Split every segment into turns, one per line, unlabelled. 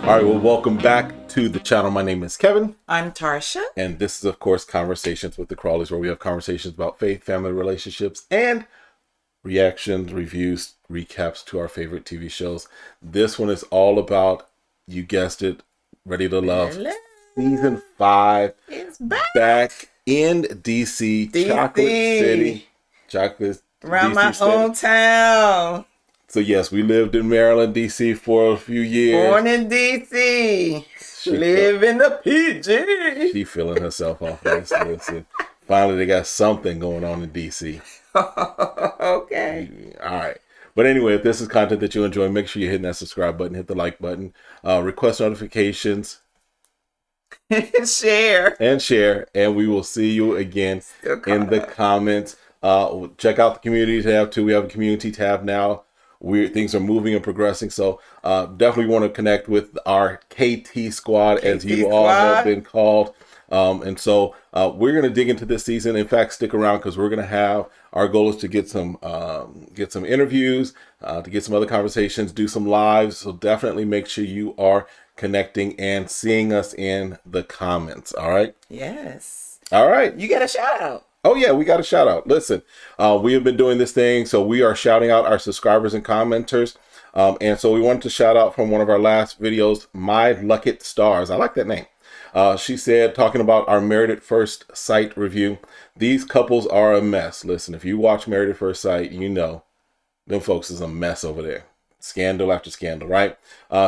All right, well, welcome back to the channel. My name is Kevin.
I'm Tarsha.
And this is, of course, Conversations with the Crawleys, where we have conversations about faith, family, relationships, and reactions, reviews, recaps to our favorite TV shows. This one is all about, you guessed it, Ready to Love.
Hello.
Season 5.
It's back
in DC,
DC.
Chocolate City.
Around
DC
my
City.
hometown.
So, yes, we lived in Maryland, DC for a few years.
Born in DC. Live in the PG.
She feeling herself off this. Listen, finally, they got something going on in DC.
Okay.
All right. But anyway, if this is content that you enjoy, make sure you're hitting that subscribe button, hit the like button, request notifications,
Share.
And we will see you again in the comments. Check out the community tab too. We have a community tab now. Things are moving and progressing, so definitely want to connect with our KT squad, as you all have been called. And so we're going to dig into this season. In fact, stick around, because we're going to have, our goal is to get some interviews, to get some other conversations, do some lives. So definitely make sure you are connecting and seeing us in the comments. All right.
Yes.
All right.
You got a shout out.
Oh, yeah, we got a shout out. Listen, we have been doing this thing, so we are shouting out our subscribers and commenters. And so we wanted to shout out from one of our last videos, My Lucket Stars. I like that name. She said, talking about our Married at First Sight review, these couples are a mess. Listen, if you watch Married at First Sight, you know them folks is a mess over there. Scandal after scandal, right?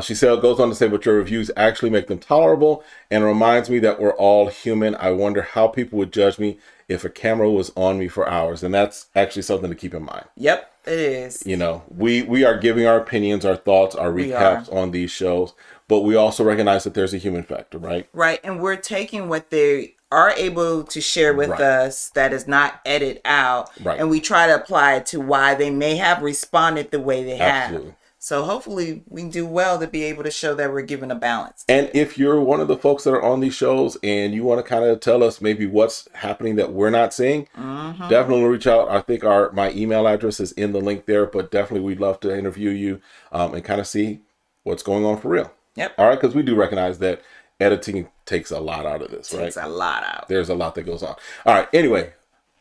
She said, goes on to say, but your reviews actually make them tolerable and reminds me that we're all human. I wonder how people would judge me if a camera was on me for hours. And that's actually something to keep in mind.
Yep, it is.
You know, we are giving our opinions, our thoughts, our recaps on these shows, but we also recognize that there's a human factor, right?
Right, and we're taking what they are able to share with us that is not edited out, and we try to apply it to why they may have responded the way they have. So hopefully we do well to be able to show that we're giving a balance.
And if you're one of the folks that are on these shows and you want to kind of tell us maybe what's happening that we're not seeing, definitely reach out. I think my email address is in the link there, but definitely we'd love to interview you and kind of see what's going on for real.
Yep.
All right, because we do recognize that editing takes a lot out of this, right?
Takes a lot out.
There's a lot that goes on. All right, anyway,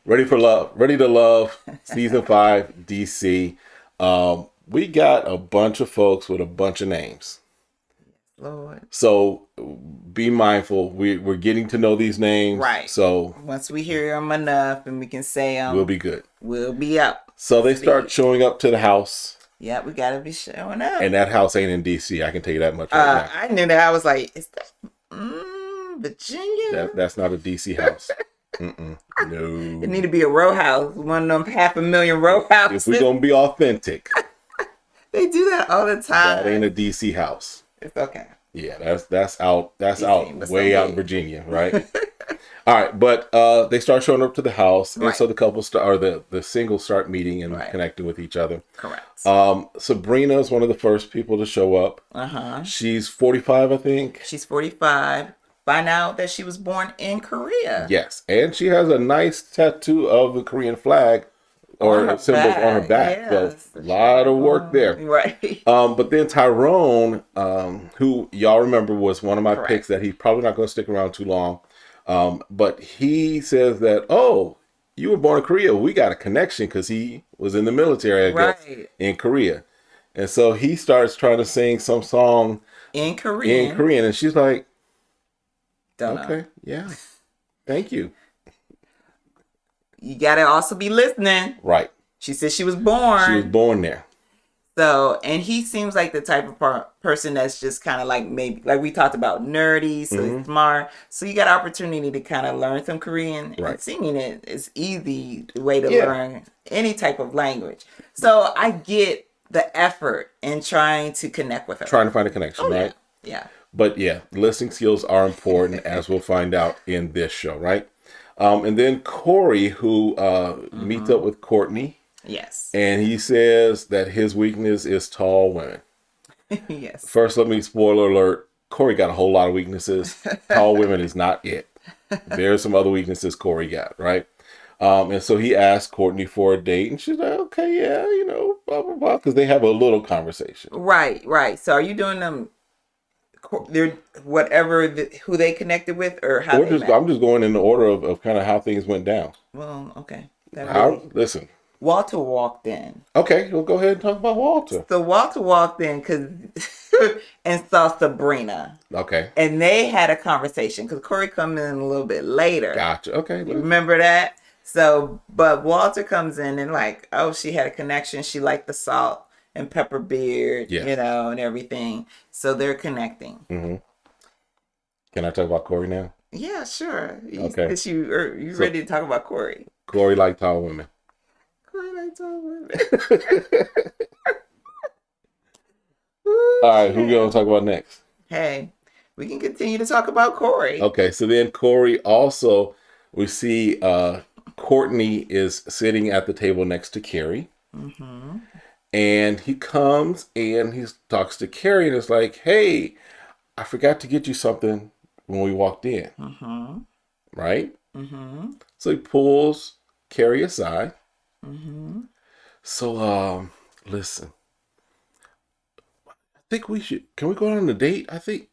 Ready to Love, Season 5, DC. We got a bunch of folks with a bunch of names.
Lord.
So be mindful. We're getting to know these names.
Right.
So
once we hear them enough and we can say them,
we'll be good.
We'll be up.
So they start showing up to the house.
Yeah, we got to be showing up.
And that house ain't in D.C. I can tell you that much right now.
I knew that. I was like, is that Virginia?
That's not a D.C. house. No.
It need to be a row house. One of them 500,000 row houses.
If we're going to be authentic.
They do that all the time.
That ain't a DC house.
It's okay.
Yeah, that's out way out in Virginia, right? All right, but they start showing up to the house, and so the couple the singles start meeting and connecting with each other.
Correct.
Sabrina is one of the first people to show up. She's 45, I think.
She's 45. Find out that she was born in Korea.
Yes, and she has a nice tattoo of the Korean flag or symbols on her back. Yes. So a lot of work there.
Right.
But then Tyrone, who y'all remember was one of my picks, that he's probably not going to stick around too long. But he says that, oh, you were born in Korea. We got a connection because he was in the military, I guess, in Korea. And so he starts trying to sing some song
in Korean.
And she's like,
Don't
know. Yeah. Thank you.
You got to also be listening.
Right.
She said she was born.
She was born there.
So, and he seems like the type of person that's just kind of like, maybe, like we talked about, nerdy, so he's smart. So you got an opportunity to kind of learn some Korean. And singing it is easy way to learn any type of language. So I get the effort in trying to connect with her.
Trying to find a connection, right?
Yeah.
But yeah, listening skills are important, as we'll find out in this show, right? And then Corey, who meets up with Courtney.
Yes.
And he says that his weakness is tall women.
Yes.
First, let me spoiler alert. Corey got a whole lot of weaknesses. Tall women is not it. There's some other weaknesses Corey got, right? And so he asked Courtney for a date, and she's like, okay, yeah, you know, blah, blah, blah, because they have a little conversation.
Right. So are you doing them they're whatever who they connected with or how
Or
they
just
met.
I'm just going in the order of kind of how things went down.
Well, okay.
Listen.
Walter walked in.
Okay, we'll go ahead and talk about Walter.
So Walter walked in and saw Sabrina.
Okay.
And they had a conversation because Corey come in a little bit later.
Gotcha. Okay.
You remember that? So, but Walter comes in and like, oh, she had a connection. She liked the salt and pepper beard,
Yes.
you know, and everything. So they're connecting.
Mm-hmm. Can I talk about Corey now?
Yeah, sure.
Okay.
You ready to talk about Corey?
Corey liked tall women.
Corey liked tall women.
All right, who we gonna talk about next?
Hey, we can continue to talk about Corey.
Okay, so then Corey also, we see Courtney is sitting at the table next to Carrie.
Mm-hmm.
And he comes and he talks to Carrie and it's like, hey, I forgot to get you something when we walked in.
Mm-hmm.
Right?
Mm-hmm.
So he pulls Carrie aside.
Mm-hmm.
So, listen. I think we should, can we go on a date? I think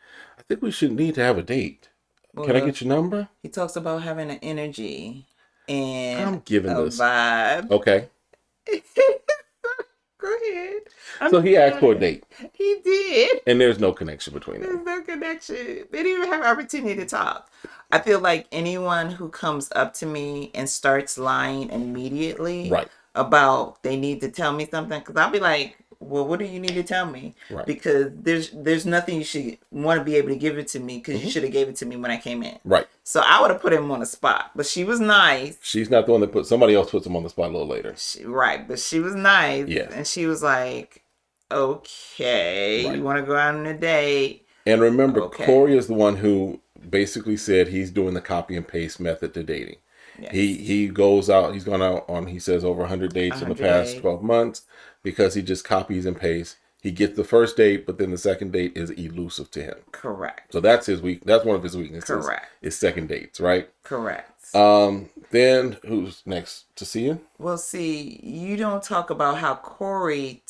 we should need to have a date.
Well,
can I get your number?
He talks about having an energy and
I'm giving
a
this
vibe.
Okay.
Go ahead.
So he asked for a date.
He did.
And there's no connection between them.
There's no connection. They didn't even have opportunity to talk. I feel like anyone who comes up to me and starts lying immediately about they need to tell me something, because I'll be like, well, what do you need to tell me?
Right.
Because there's nothing you should want to be able to give it to me, because you should have gave it to me when I came in.
Right.
So I would have put him on the spot, but she was nice.
She's not the one that somebody else puts him on the spot a little later.
Right, but she was nice.
Yeah.
And she was like, okay, you want to go out on a date.
And remember, Corey is the one who basically said he's doing the copy and paste method to dating. Yes. He goes out, he's gone out on, he says, over 100 dates in the past 12 months because he just copies and pastes. He gets the first date, but then the second date is elusive to him.
Correct.
So that's that's one of his weaknesses.
Correct.
Is second dates, right?
Correct.
Then who's next to see you?
Well, see, you don't talk about how Corey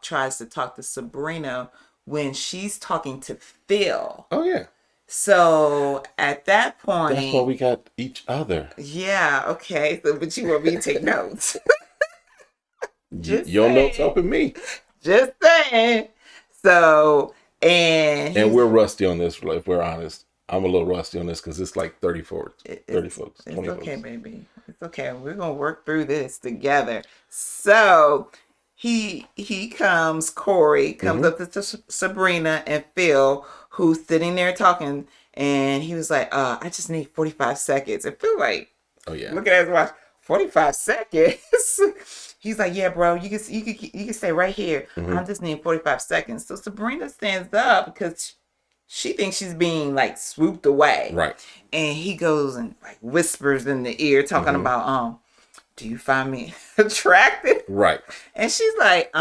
tries to talk to Sabrina when she's talking to Phil.
Oh yeah.
So at that point,
that's why we got each other.
Yeah. Okay. So, but you want me to take notes?
Your notes helping me.
Just saying. So and
we're rusty on this. If we're honest, I'm a little rusty on this because it's like 30 folks, 20
it's
folks.
Okay, baby. It's okay. We're gonna work through this together. So Corey comes up to Sabrina and Phil, who's sitting there talking, and he was like, I just need 45 seconds. And Phil like,
oh yeah,
look at his watch, 45 seconds. He's like, yeah, bro, you can stay right here. I'm just needing 45 seconds. So Sabrina stands up because she thinks she's being like swooped away.
Right.
And he goes and like whispers in the ear talking about, do you find me attractive?
Right.
And she's like,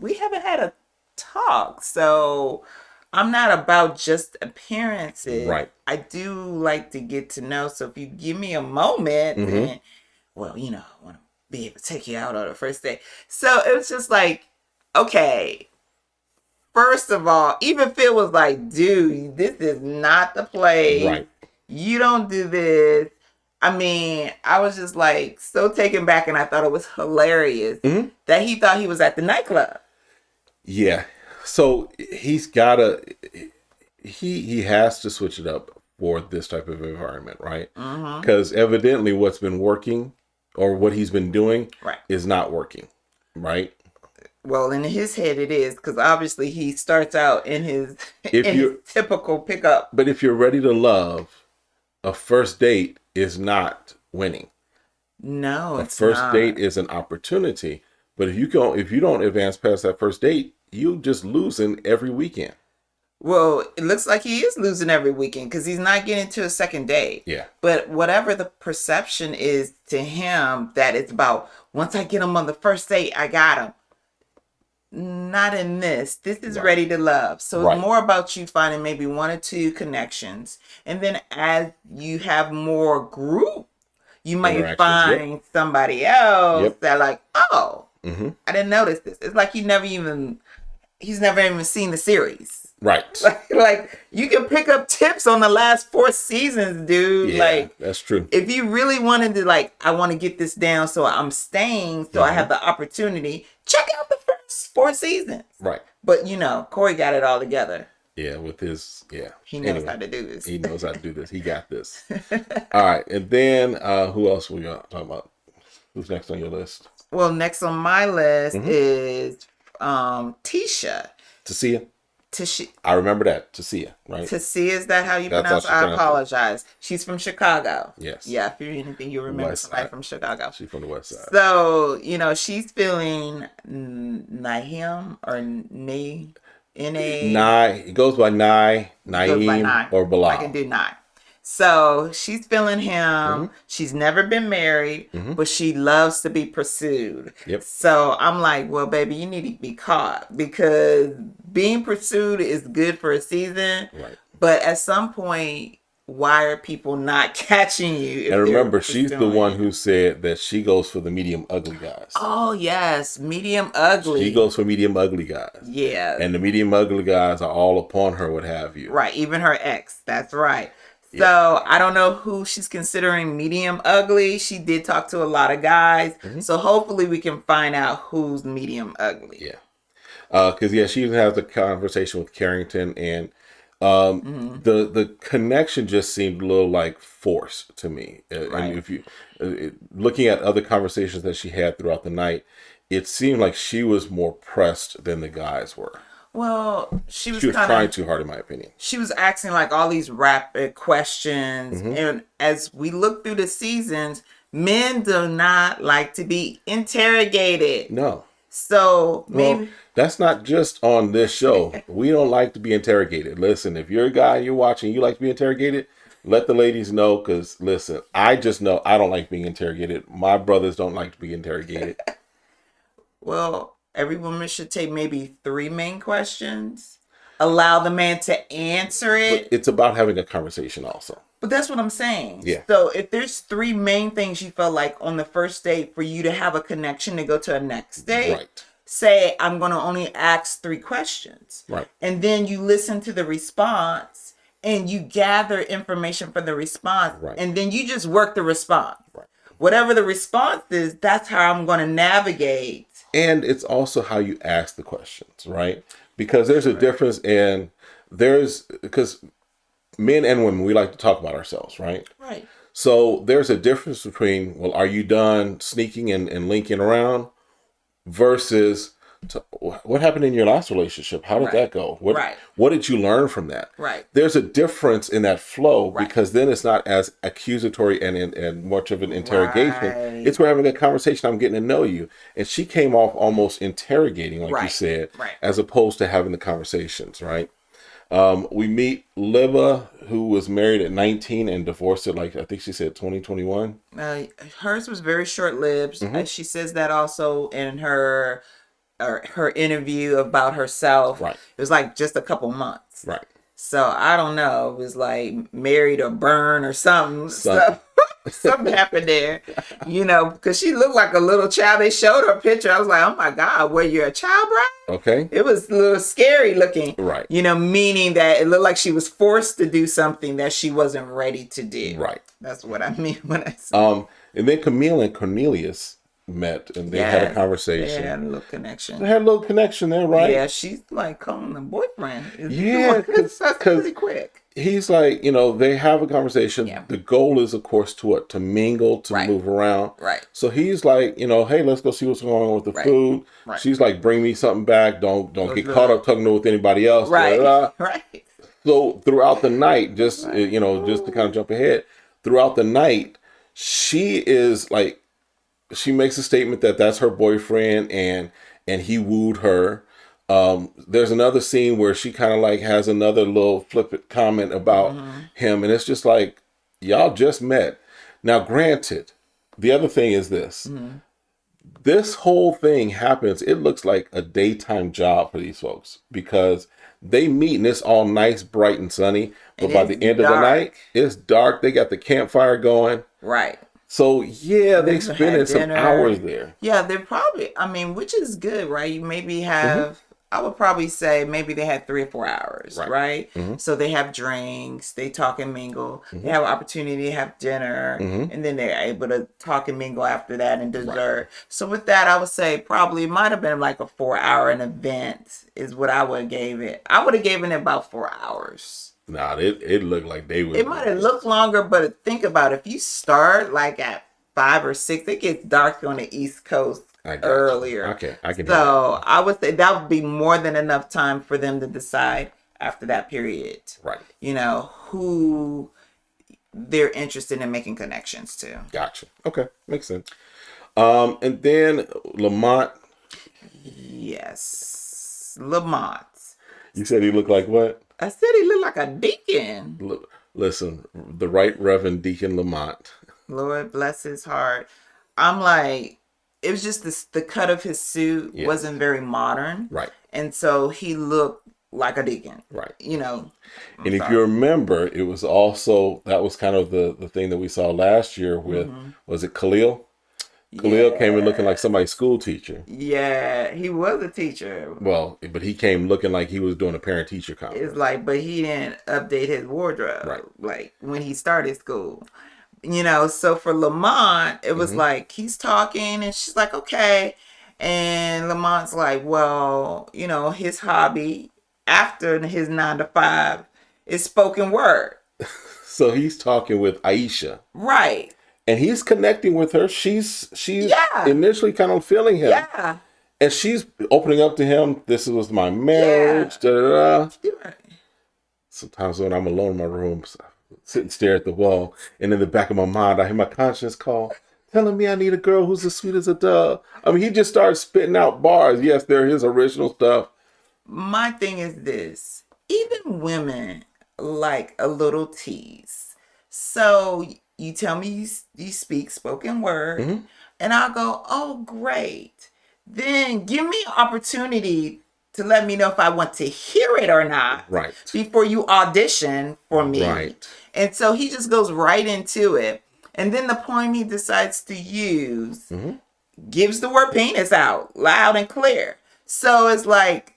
we haven't had a talk, so I'm not about just appearances.
Right.
I do like to get to know. So if you give me a moment, then, well, you know, I want to be able to take you out on the first day. So it was just like, okay. First of all, even Phil was like, dude, this is not the place.
Right.
You don't do this. I mean, I was just like so taken back, and I thought it was hilarious that he thought he was at the nightclub.
Yeah. So he has to switch it up for this type of environment, right? Because evidently what's been working or what he's been doing is not working, right?
Well, in his head it is, because obviously he starts out in his typical pickup.
But if you're ready to love, a first date is not winning.
No,
it's not. A first date is an opportunity. But if you don't advance past that first date, you just losing every weekend.
Well, it looks like he is losing every weekend because he's not getting to a second date.
Yeah.
But whatever the perception is to him, that it's about, once I get him on the first date, I got him. Not in this. This is ready to love. So it's more about you finding maybe one or two connections. And then as you have more group, you might find somebody else that like, oh, I didn't notice this. It's like he's never even seen the series.
Right.
Like you can pick up tips on the last 4 seasons, dude.
Yeah,
like
that's true.
if you really wanted to, like, I want to get this down so I'm staying, so I have the opportunity, check out the first 4 seasons.
Right.
But Corey got it all together.
Yeah, with his
He knows how to do this.
He knows how to do this. He got this. All right, and then who else we got talking about? Who's next on your list?
Well, next on my list is Tisha.
Tasia.
Tisha.
I remember that. Tasia, right?
Tasia, is that how you pronounce it? I apologize. She's from Chicago.
Yes.
Yeah, if you're anything, you remember somebody from Chicago.
She's from the West Side.
So, she's feeling Nahim or N-A.
It goes by Naeem, or Bilal.
I can do Nai. So she's feeling him. She's never been married, but she loves to be pursued.
Yep.
So I'm like, well, baby, you need to be caught, because being pursued is good for a season.
Right.
But at some point, why are people not catching you?
And remember, she's the one who said that she goes for the medium ugly guys.
Oh, yes. Medium ugly.
She goes for medium ugly guys.
Yeah.
And the medium ugly guys are all upon her, what have you.
Right. Even her ex. That's right. So I don't know who she's considering medium ugly. She did talk to a lot of guys. So hopefully we can find out who's medium ugly.
Yeah. Because, she even has a conversation with Carrington, and the connection just seemed a little like forced to me. Right. And if you looking at other conversations that she had throughout the night, it seemed like she was more pressed than the guys were.
Well, she was
trying too hard, in my opinion.
She was asking like all these rapid questions. And as we look through the seasons, men do not like to be interrogated.
No.
So maybe
that's not just on this show. We don't like to be interrogated. Listen, if you're a guy, you're watching, you like to be interrogated, let the ladies know, because listen, I just know I don't like being interrogated. My brothers don't like to be interrogated.
Well, every woman should take maybe 3 main questions. Allow the man to answer it.
But it's about having a conversation also.
But that's what I'm saying.
Yeah.
So if there's 3 main things you felt like on the first date for you to have a connection to go to a next date,
right.
Say, I'm going to only ask 3 questions.
Right.
And then you listen to the response and you gather information from the response.
Right.
And then you just work the response.
Right.
Whatever the response is, that's how I'm going to navigate.
And it's also how you ask the questions, right? Because there's a difference because men and women, we like to talk about ourselves, right?
Right.
So there's a difference between, well, are you done sneaking and linking around versus what happened in your last relationship? How did that go? What did you learn from that?
Right.
There's a difference in that flow, because then it's not as accusatory and much of an interrogation.
Right.
It's we're having a conversation. I'm getting to know you. And she came off almost interrogating, like you said, as opposed to having the conversations, right? We meet Liva, who was married at 19 and divorced at, I think she said 2021.
Hers was very short-lived. She says that also in her interview about herself.
Right.
It was like just a couple months.
Right.
So I don't know. It was like married or burn or something. Something happened there, because she looked like a little child. They showed her picture. I was like, oh my God, were you a child bride? Okay. It was a little scary looking. Right. Meaning that it looked like she was forced to do something that she wasn't ready to do. Right. That's what I mean when I say.
And then Camille and Cornelius met, and they had a conversation.
They had a little connection.
They had a little connection there, right?
Yeah, she's like calling them boyfriend.
Yeah,
that's pretty quick.
He's like, they have a conversation. Yeah. The goal is, of course, to mingle, to move around. Right. So he's like, hey, let's go see what's going on with the food. Right. She's like, bring me something back. Don't get caught up talking with anybody else. Right. Blah, blah, blah. Right. So throughout the night, just to kind of jump ahead, throughout the night, she is like, she makes a statement that that's her boyfriend and he wooed her. There's another scene where she kind of like has another little flippant comment about him, and it's just like, y'all just met. Now, granted, the other thing is this. This whole thing happens, it looks like a daytime job for these folks, because they meet and it's all nice, bright, and sunny, but by the end of the night, it's dark. They got the campfire going. Right. So, yeah, they spending some hours there.
Yeah, they're probably, which is good, right? You maybe have I would probably say maybe they had 3 or 4 hours, right?
Mm-hmm.
So they have drinks, they talk and mingle,
Mm-hmm.
they have opportunity to have dinner,
Mm-hmm.
and then they're able to talk and mingle after that and dessert.
Right.
So with that, I would say probably it might have been like a 4 hour an event is what I would have gave it. I would have given it about 4 hours.
Nah, it looked like they were.
It might have looked longer, but think about it. If you start like at 5 or 6, it gets dark on the East Coast earlier.
You. Okay, I can.
So I would say that would be more than enough time for them to decide after that period.
Right.
You know, who they're interested in making connections to.
Gotcha. Okay, makes sense. And then Lamont.
Yes, Lamont.
You said he looked like what?
I said he looked like a deacon.
Listen, the Right Reverend Deacon Lamont.
Lord bless his heart. I'm like, it was just the cut of his suit wasn't very modern.
Right.
And so he looked like a deacon.
Right.
You know.
And if you remember, it was also, that was kind of the thing that we saw last year with, was it Khalil? Khalil came in looking like somebody's school teacher.
Yeah, he was a teacher.
Well, but he came looking like he was doing a parent-teacher conference.
It's like, but he didn't update his wardrobe.
Right.
Like when he started school. You know, so for Lamont, it was like he's talking and she's like, okay. And Lamont's like, well, you know, his hobby after his 9 to 5 is spoken word.
So he's talking with Aisha.
Right.
And he's connecting with her. She's initially kind of feeling him.
Yeah.
And she's opening up to him. This was my marriage. Da, da, da.
Right.
Sometimes when I'm alone in my room, sit and stare at the wall. And in the back of my mind, I hear my conscience call, telling me I need a girl who's as sweet as a dove. I mean, he just started spitting out bars. Yes, they're his original stuff.
My thing is this. Even women like a little tease. So you tell me you speak spoken word, and I'll go, oh, great. Then give me an opportunity to let me know if I want to hear it or not.
Right.
Before you audition for me.
Right.
And so he just goes right into it. And then the poem he decides to use gives the word penis out loud and clear. So it's like,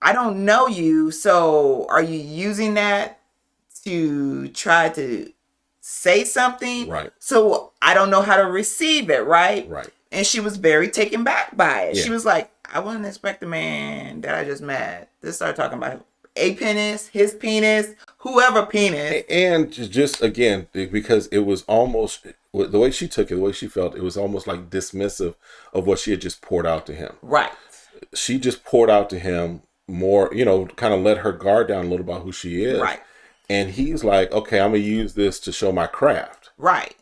I don't know you. So are you using that to try to say something?
Right.
So I don't know how to receive it, right?
Right.
And she was very taken back by it.
Yeah.
She was like, I wouldn't expect a man that I just met to start talking about a penis, his penis, whoever penis.
And just again, because it was almost, the way she took it, the way she felt, it was almost like dismissive of what she had just poured out to him.
Right.
She just poured out to him more, you know, kind of let her guard down a little about who she is.
Right.
And he's like, okay, I'm going to use this to show my craft.
Right.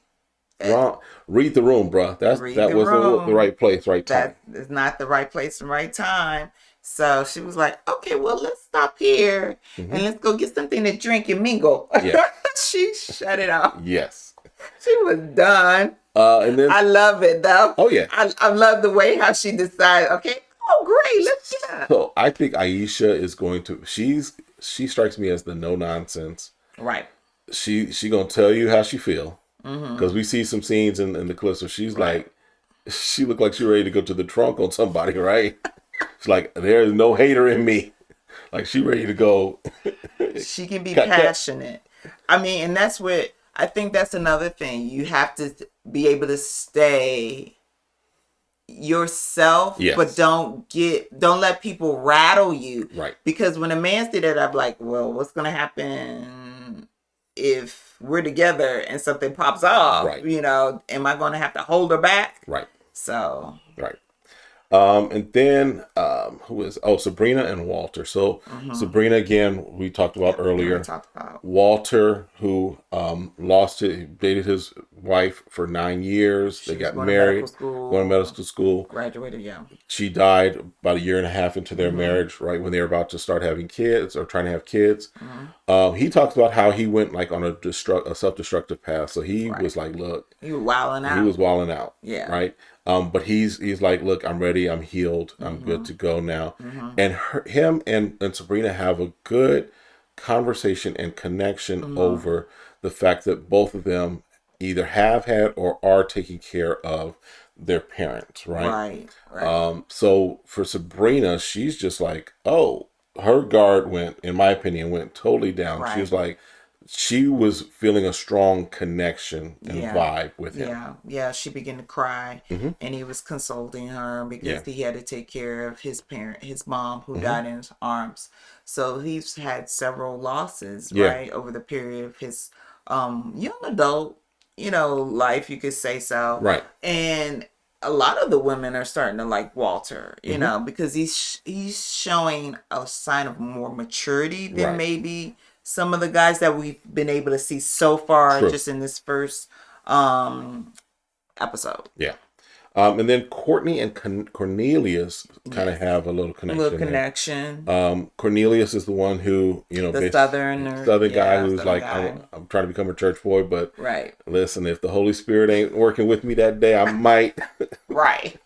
Wrong. Read the room, bro. That wasn't the right place, right time.
That is not the right place and right time. So she was like, okay, well, let's stop here and let's go get something to drink and mingle.
Yeah.
She shut it off.
Yes.
She was done.
And then
I love it, though.
Oh, yeah.
I love the way how she decided, okay, oh, great, let's get
So I think Aisha is going to, she strikes me as the no nonsense.
Right.
She gonna tell you how she feel. Because we see some scenes in the clips where she's like, she looked like she ready to go to the trunk on somebody, right? She's like, there is no hater in me. Like, she ready to go.
She can be passionate. I mean, and that's what, I think that's another thing. You have to be able to stay yourself, but don't let people rattle you.
Right.
Because when a man said that, I'm like, well, what's going to happen if we're together and something pops off?
Right.
You know, am I going to have to hold her back?
Right.
So.
Right. And then Sabrina and Walter. So Sabrina, again, we talked about earlier. Walter, who dated his wife for 9 years. They got married, going to medical school.
Graduated, yeah.
She died about 1.5 years into their marriage, right when they were about to start having kids or trying to have kids. He talks about how he went like on a self-destructive path. So he was like, look.
He was wilding out.
He was wilding out.
Yeah.
Right. But he's like, look, I'm ready. I'm healed. I'm good to go now. And him and Sabrina have a good conversation and connection over the fact that both of them either have had or are taking care of their parents, right?
Right.
So for Sabrina, she's just like, oh, her guard went, in my opinion, went totally down. She was
Right.
like, she was feeling a strong connection and
Yeah.
vibe with him.
Yeah. She began to cry,
Mm-hmm.
and he was consoling her because
Yeah.
he had to take care of his mom, who
Mm-hmm.
died in his arms. So he's had several losses,
Yeah.
right, over the period of his young adult, life, you could say so.
Right.
And a lot of the women are starting to like Walter,
Mm-hmm.
because he's showing a sign of more maturity than
Right.
maybe some of the guys that we've been able to see so far
True.
just in this first um episode.
Yeah. And then Courtney and Cornelius kind of
Yes.
have a little
A little
connection there.
connection.
Cornelius is the one who,
The southern,
Southern guy
yeah,
who's
southern
like,
guy.
I'm trying to become a church boy, but
Right.
listen, if the Holy Spirit ain't working with me that day, I might.
Right.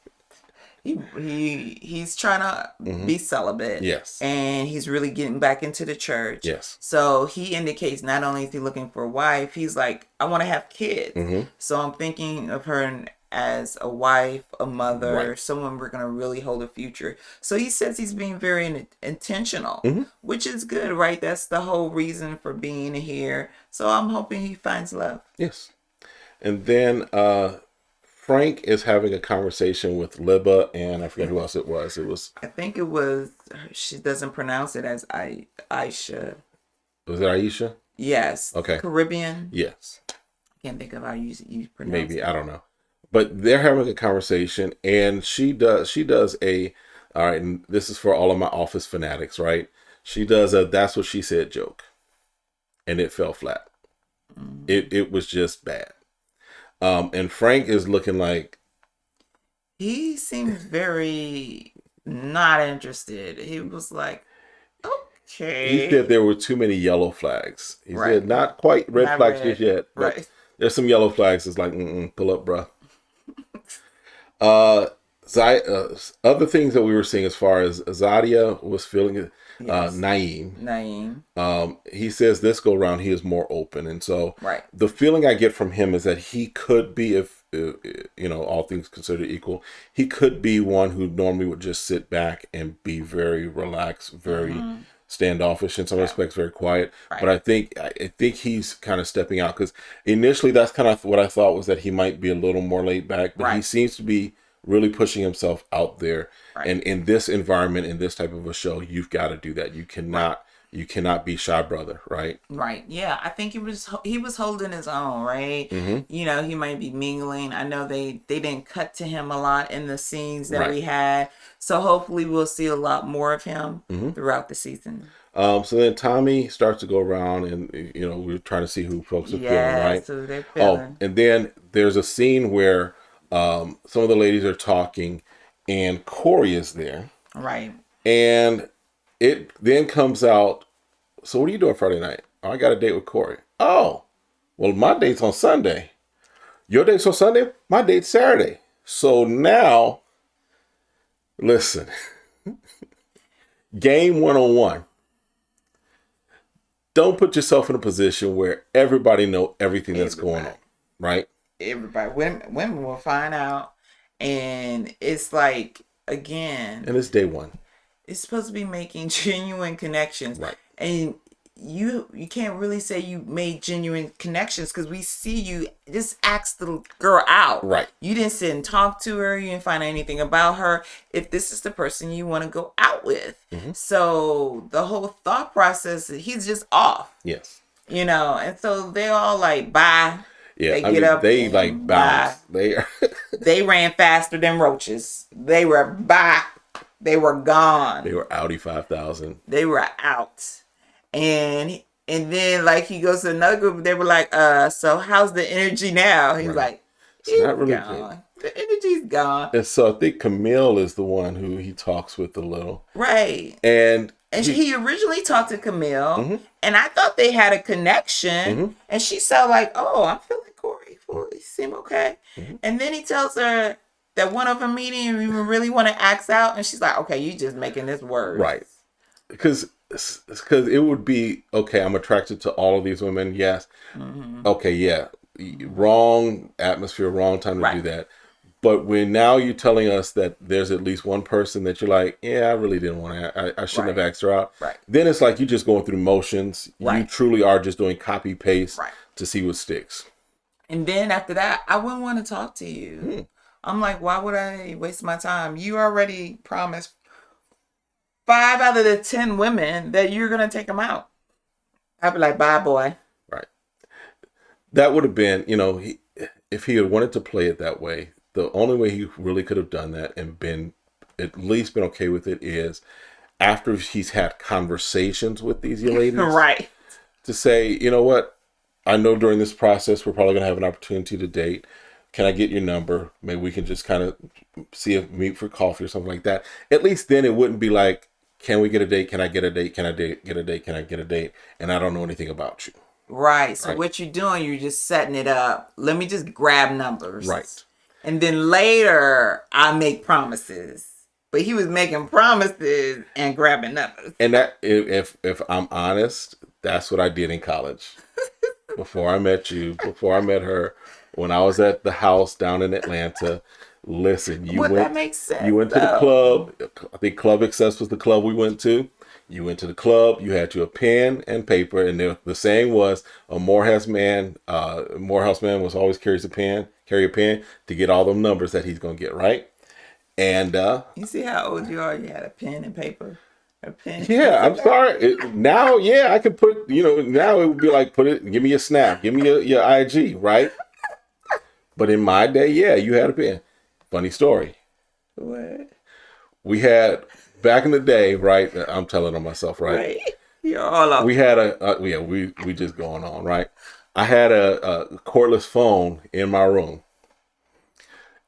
He's trying to
Mm-hmm.
be celibate.
Yes.
And he's really getting back into the church.
Yes.
So he indicates not only is he looking for a wife, he's like, I want to have kids.
Mm-hmm.
So I'm thinking of her as a wife, a mother,
Right.
someone we're going to really hold a future. So he says he's being very intentional,
Mm-hmm.
which is good, right? That's the whole reason for being here. So I'm hoping he finds love.
Yes. And then Frank is having a conversation with Libba, and I forget who else it was. It was.
I think it was, she doesn't pronounce it as Aisha.
Was it Aisha?
Yes.
Okay.
Caribbean.
Yes.
Can't think of how you pronounce
Maybe,
it.
I don't know. But they're having a conversation, and she does a, all right, and this is for all of my office fanatics, right? She does a that's what she said joke, and it fell flat. It was just bad. And Frank is looking like,
He seems very not interested. He was like, okay.
he said there were too many yellow flags. He
Right.
said not quite red
Not
flags
red.
just yet, but
Right.
there's some yellow flags. It's like, pull up, bruh. Other things that we were seeing as far as Zadia was feeling,
Yes.
Naeem.
Naeem.
He says this go around he is more open, and so
Right.
the feeling I get from him is that he could be, if all things considered equal, he could be one who normally would just sit back and be very relaxed, very standoffish, in some respects very quiet.
Right.
But I think he's kind of stepping out, because initially that's kind of what I thought, was that he might be a little more laid back, but he
Right.
seems to be really pushing himself out there.
Right.
And in this environment, in this type of a show, you've got to do that. You cannot be shy brother, right?
Right. Yeah. I think he was holding his own, right?
Mm-hmm.
He might be mingling. I know they didn't cut to him a lot in the scenes that
Right.
we had. So hopefully we'll see a lot more of him throughout the season.
So then Tommy starts to go around, and we're trying to see who folks are feeling, right?
So they're feeling.
And then there's a scene where some of the ladies are talking, and Corey is there,
Right.
and it then comes out. So what are you doing Friday night? Oh, I got a date with Corey. Oh, well, my date's on Sunday. Your date's on Sunday? My date's Saturday. So now, listen, game 101. Don't put yourself in a position where everybody know everything that's going on, right?
Everybody, women will find out, and it's like, again,
And it's day one.
it's supposed to be making genuine connections,
Right.
And you can't really say you made genuine connections, because we see you just ask the girl out.
Right.
You didn't sit and talk to her. You didn't find out anything about her. If this is the person you want to go out with, so the whole thought process, he's just off.
Yes.
And so they all like, bye.
Yeah,
They get up
they
and
like
bye.
bounce. They are.
They ran faster than roaches. They were bye. They were gone.
They were Audi 5000.
They were out. And then like he goes to another group, they were like, so how's the energy now? He's like,
It's not really
gone. The energy's gone.
And so I think Camille is the one who he talks with a little.
Right.
And
he originally talked to Camille, and I thought they had a connection. And she said like, oh, I'm feeling Corey. He seem okay. And then he tells her that one of them meeting you really want to ask out, and she's like, okay, you just making this worse.
Right. Because it would be, okay, I'm attracted to all of these women. Yes. Okay, yeah. Wrong atmosphere, wrong time to do that. But when now you're telling us that there's at least one person that you're like, yeah, I really didn't want to, I shouldn't have asked her out.
Right.
Then it's like you're just going through motions.
Right.
You truly are just doing copy paste
Right.
to see what sticks.
And then after that, I wouldn't want to talk to you. I'm like, why would I waste my time? You already promised 5 out of the 10 women that you're going to take them out. I'd be like, bye, boy.
Right. That would have been, if he had wanted to play it that way, the only way he really could have done that and been at least been okay with it is after he's had conversations with these ladies.
Right.
To say, you know what? I know during this process we're probably going to have an opportunity to date. Can I get your number? Maybe we can just kind of see if meet for coffee or something like that. At least then it wouldn't be like, can we get a date? Can I get a date? Can I get a date? Can I get a date? And I don't know anything about you.
Right. So what you're doing, you're just setting it up. Let me just grab numbers.
Right.
And then later, I make promises. But he was making promises and grabbing numbers.
And that, if I'm honest, that's what I did in college. Before I met you, before I met her, when I was at the house down in Atlanta, listen,
that makes sense.
You went to the club. I think Club Excess was the club we went to. You went to the club. You had your pen and paper, and the saying was, "A Morehouse man was always carry a pen to get all them numbers that he's gonna get right." And
you see how old you are? You had a pen and paper. A pen.
Yeah, I'm sorry. Now, I can put. Now it would be like give me a snap, give me your IG, right? But in my day, you had a pen. Funny story.
What?
We had back in the day, right? I'm telling on myself, right?
You're all off.
We had we just going on, right? I had a cordless phone in my room,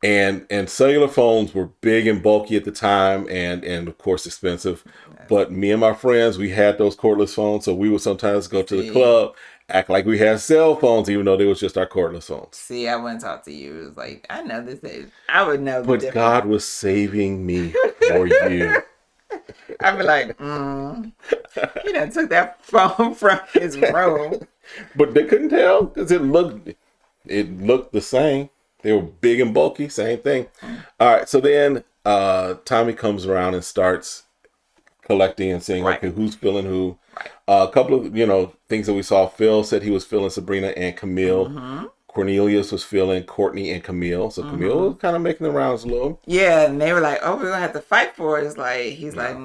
and cellular phones were big and bulky at the time, and of course expensive. But me and my friends, we had those cordless phones, so we would sometimes go to the club, act like we had cell phones, even though they was just our cordless phones.
See, I wouldn't talk to you. It was like, I know this is. I would know.
But God was saving me for you.
I'd be like, he done took that phone from his room.
But they couldn't tell because it looked the same. They were big and bulky, same thing. All right, so then Tommy comes around and starts collecting and saying, okay, who's feeling who?
Right.
A couple of things that we saw. Phil said he was feeling Sabrina and Camille. Cornelius was feeling Courtney and Camille. So Camille was kind of making the rounds a little.
Yeah, and they were like, oh, we're going to have to fight for it. It's like, he's like,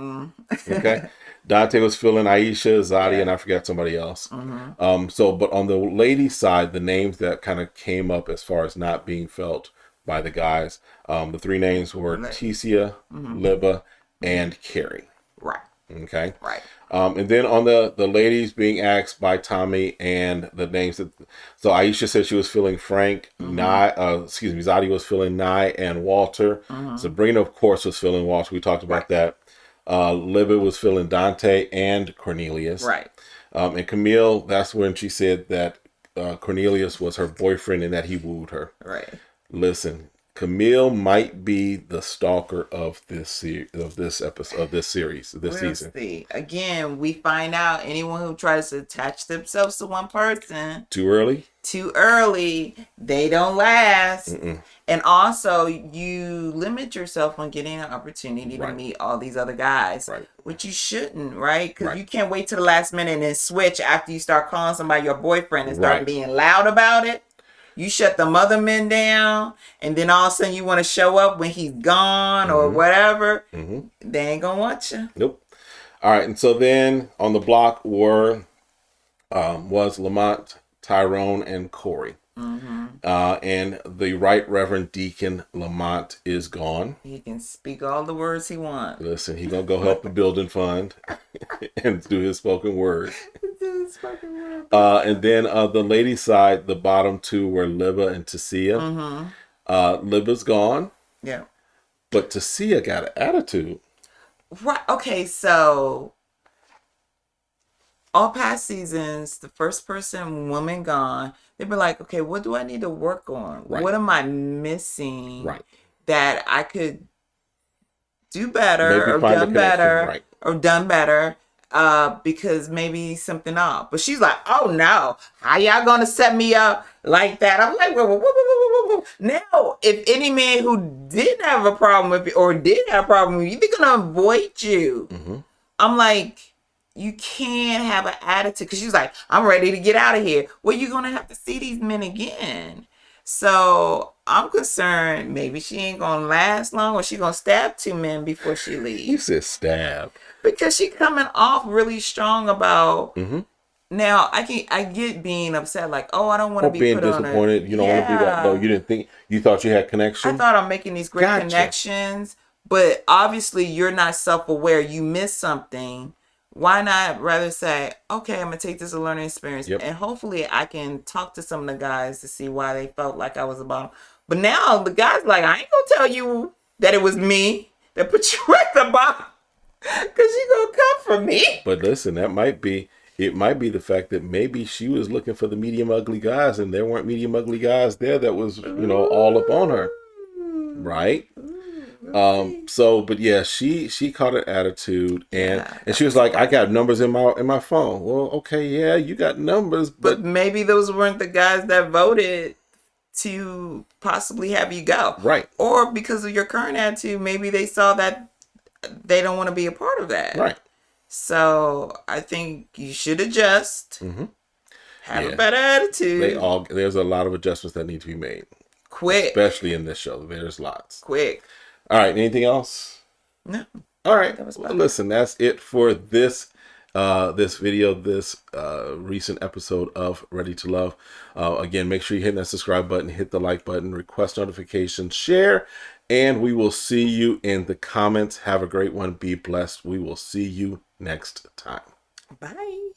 Okay. Dante was feeling Aisha, Zadi, and I forgot somebody else. But on the ladies' side, the names that kind of came up as far as not being felt by the guys, the 3 names were Tecia, Libba, and Carrie.
Right.
Okay.
Right.
And then on the ladies being asked by Tommy and the names so Aisha said she was feeling Frank, Zadi was feeling Nye and Walter. Sabrina, of course, was feeling Walter. We talked about that. Libba was feeling Dante and Cornelius.
Right.
And Camille, that's when she said that Cornelius was her boyfriend and that he wooed her.
Right.
Listen, Camille might be the stalker of this series, this season.
See. Again, we find out anyone who tries to attach themselves to one person
too early,
they don't last. And also, you limit yourself on getting an opportunity to meet all these other guys, which you shouldn't, right? Because you can't wait till the last minute and then switch after you start calling somebody your boyfriend and start being loud about it. You shut the other men down, and then all of a sudden you want to show up when he's gone or whatever. They ain't gonna want you.
Nope. All right, and so then on the block was Lamont, Tyrone, and Corey. And the Right Reverend Deacon Lamont is gone.
He can speak all the words he wants.
Listen, he's gonna go help the building fund and do his spoken word. And then the ladies' side, the bottom 2 were Libba and Tecia. Libba's gone.
Yeah.
But Tecia got an attitude.
Right. Okay, so all past seasons, the first woman gone, they'd be like, okay, what do I need to work on? What am I missing that I could do better or done better? Because maybe something off. But she's like, oh no, how y'all gonna set me up like that? I'm like, whoa. Now, if any man who did have a problem with you or did have a problem with you, they're gonna avoid you.
Mm-hmm.
I'm like, you can't have an attitude because she's like, I'm ready to get out of here. Well, you're gonna have to see these men again. So I'm concerned maybe she ain't gonna last long, or she gonna stab 2 men before she leaves.
You said stab
because she coming off really strong about.
Mm-hmm.
Now I get being upset, like, oh, I don't want to be
being
put
disappointed. You don't want to be that. No, you didn't think. You thought you had connection.
I thought I'm making these great connections, but obviously you're not self-aware. You missed something. Why not rather say, okay, I'm gonna take this as a learning experience, and hopefully I can talk to some of the guys to see why they felt like I was a bottom. But now the guy's like, I ain't gonna tell you that it was me that put you at the bottom, cause you gonna come for me.
But listen, it might be the fact that maybe she was looking for the medium ugly guys, and there weren't medium ugly guys there that was, all up on her, right? So, but yeah, she caught an attitude, and she was like, I got numbers in my phone. Well, okay, yeah, you got numbers, but
maybe those weren't the guys that voted to possibly have you go,
right?
Or because of your current attitude, maybe they saw that they don't want to be a part of that,
right?
So I think you should adjust.
Mm-hmm.
Have a better attitude.
There's a lot of adjustments that need to be made.
Quick.
Especially in this show. There's lots.
Quick.
All right. Anything else?
No.
All right. Well, listen, that's it for this video, this recent episode of Ready to Love. Again, make sure you hit that subscribe button, hit the like button, request notifications, share, and we will see you in the comments. Have a great one. Be blessed. We will see you next time.
Bye.